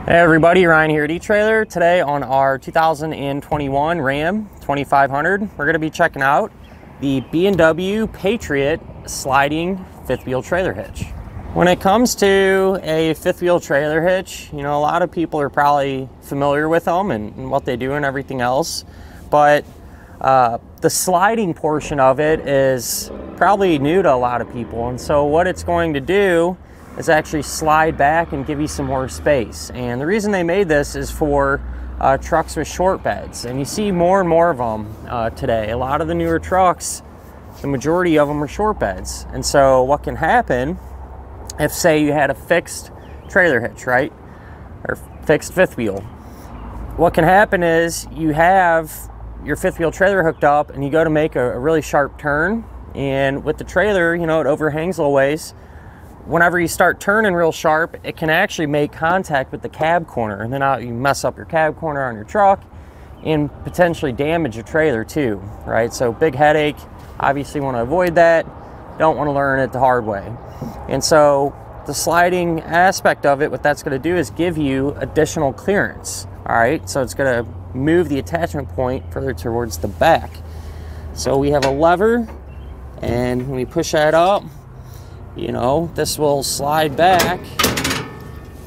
Hey everybody, Ryan here at eTrailer. Today on our 2021 Ram 2500, we're going to be checking out the B W Patriot sliding fifth wheel trailer hitch. When it comes to a fifth wheel trailer hitch, you know, a lot of people are probably familiar with them and what they do and everything else, but the sliding portion of it is probably new to a lot of people. And so what it's going to do is actually slide back and give you some more space. And the reason they made this is for trucks with short beds. And you see more and more of them today. A lot of the newer trucks, the majority of them are short beds. And so what can happen if, say, you had a fixed trailer hitch, right? Or fixed fifth wheel. What can happen is you have your fifth wheel trailer hooked up and you go to make a really sharp turn. And with the trailer, you know, it overhangs a little ways. Whenever you start turning real sharp, it can actually make contact with the cab corner, and then you mess up your cab corner on your truck and potentially damage your trailer too, right? So big headache. Obviously want to avoid that. Don't want to learn it the hard way. And so the sliding aspect of it, what that's going to do is give you additional clearance. All right, so it's going to move the attachment point further towards the back. So we have a lever, and when we push that up, you know, this will slide back,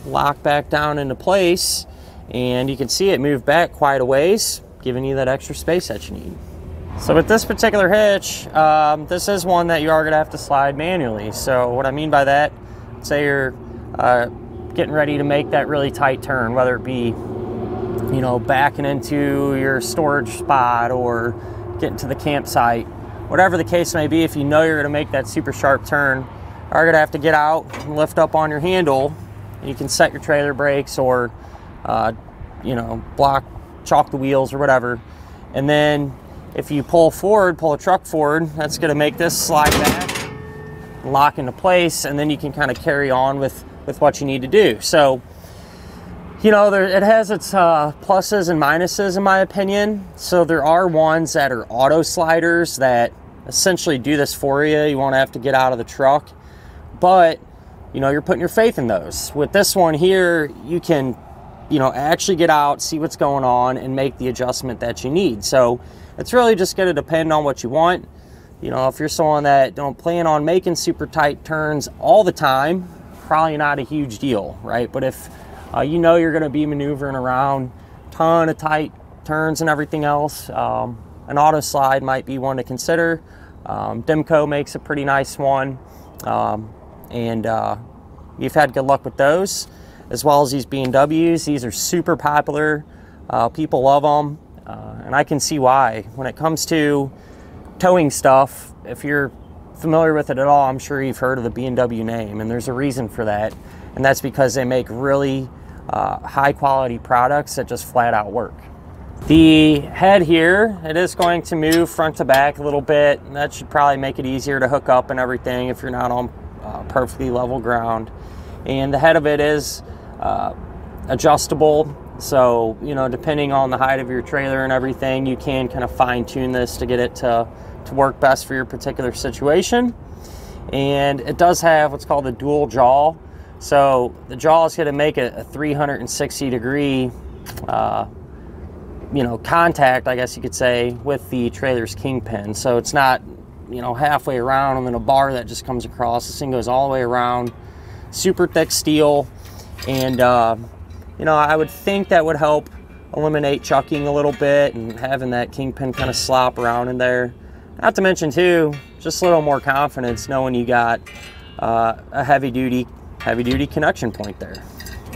lock back down into place, and you can see it move back quite a ways, giving you that extra space that you need. So with this particular hitch, this is one that you are going to have to slide manually. So what I mean by that, say you're getting ready to make that really tight turn, whether it be, you know, backing into your storage spot or getting to the campsite, whatever the case may be. If you know you're going to make that super sharp turn, are going to have to get out and lift up on your handle. You can set your trailer brakes or, you know, chalk the wheels or whatever. And then if you pull a truck forward, that's going to make this slide back, lock into place, and then you can kind of carry on with what you need to do. So, you know, it has its pluses and minuses in my opinion. So there are ones that are auto sliders that essentially do this for you. You won't have to get out of the truck. But, you know, you're putting your faith in those. With this one here, you can, you know, actually get out, see what's going on, and make the adjustment that you need. So it's really just going to depend on what you want. You know, if you're someone that don't plan on making super tight turns all the time, probably not a huge deal, right? But if you know you're going to be maneuvering around a ton of tight turns and everything else, an auto slide might be one to consider. Demco makes a pretty nice one. And you've had good luck with those, as well as these B&Ws. These are super popular. People love them, and I can see why. When it comes to towing stuff, if you're familiar with it at all, I'm sure you've heard of the B&W name, and there's a reason for that, and that's because they make really high quality products that just flat out work. The head here, it is going to move front to back a little bit, and that should probably make it easier to hook up and everything if you're not on perfectly level ground. And the head of it is adjustable, so, you know, depending on the height of your trailer and everything, you can kind of fine-tune this to get it to work best for your particular situation. And it does have what's called a dual jaw. So the jaw is going to make a 360 degree you know, contact, I guess you could say, with the trailer's kingpin. So it's not, you know, halfway around and then a bar that just comes across. This thing goes all the way around. Super thick steel. And, you know, I would think that would help eliminate chucking a little bit and having that kingpin kind of slop around in there. Not to mention, too, just a little more confidence knowing you got a heavy-duty connection point there.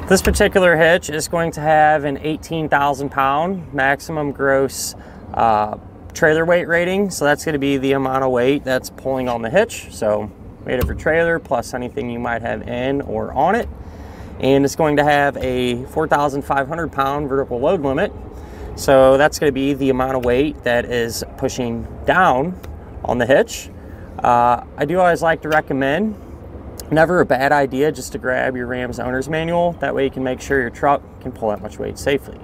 This particular hitch is going to have an 18,000 pound maximum gross trailer weight rating. So that's going to be the amount of weight that's pulling on the hitch. So weight of your trailer plus anything you might have in or on it. And it's going to have a 4,500 pound vertical load limit. So that's going to be the amount of weight that is pushing down on the hitch. I do always like to recommend, never a bad idea just to grab your Ram's owner's manual. That way you can make sure your truck can pull that much weight safely.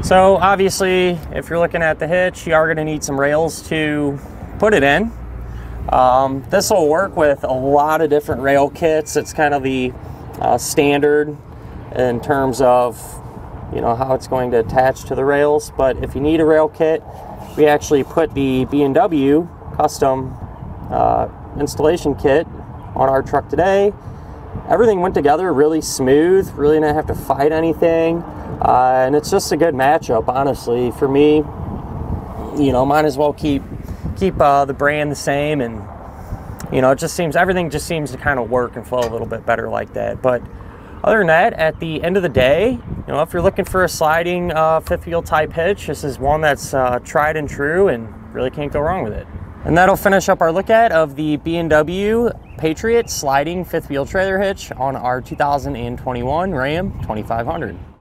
So obviously, if you're looking at the hitch, you are going to need some rails to put it in. This will work with a lot of different rail kits. It's kind of the standard in terms of you know, how it's going to attach to the rails. But if you need a rail kit, we actually put the B W custom installation kit on our truck today. Everything went together really smooth, really didn't have to fight anything, and it's just a good matchup, honestly. For me, you know, might as well keep the brand the same, and you know, everything just seems to kind of work and flow a little bit better like that. But other than that, at the end of the day, you know, if you're looking for a sliding fifth wheel type hitch, this is one that's tried and true and really can't go wrong with it. And that'll finish up our look at of the B W Patriot sliding fifth wheel trailer hitch on our 2021 Ram 2500.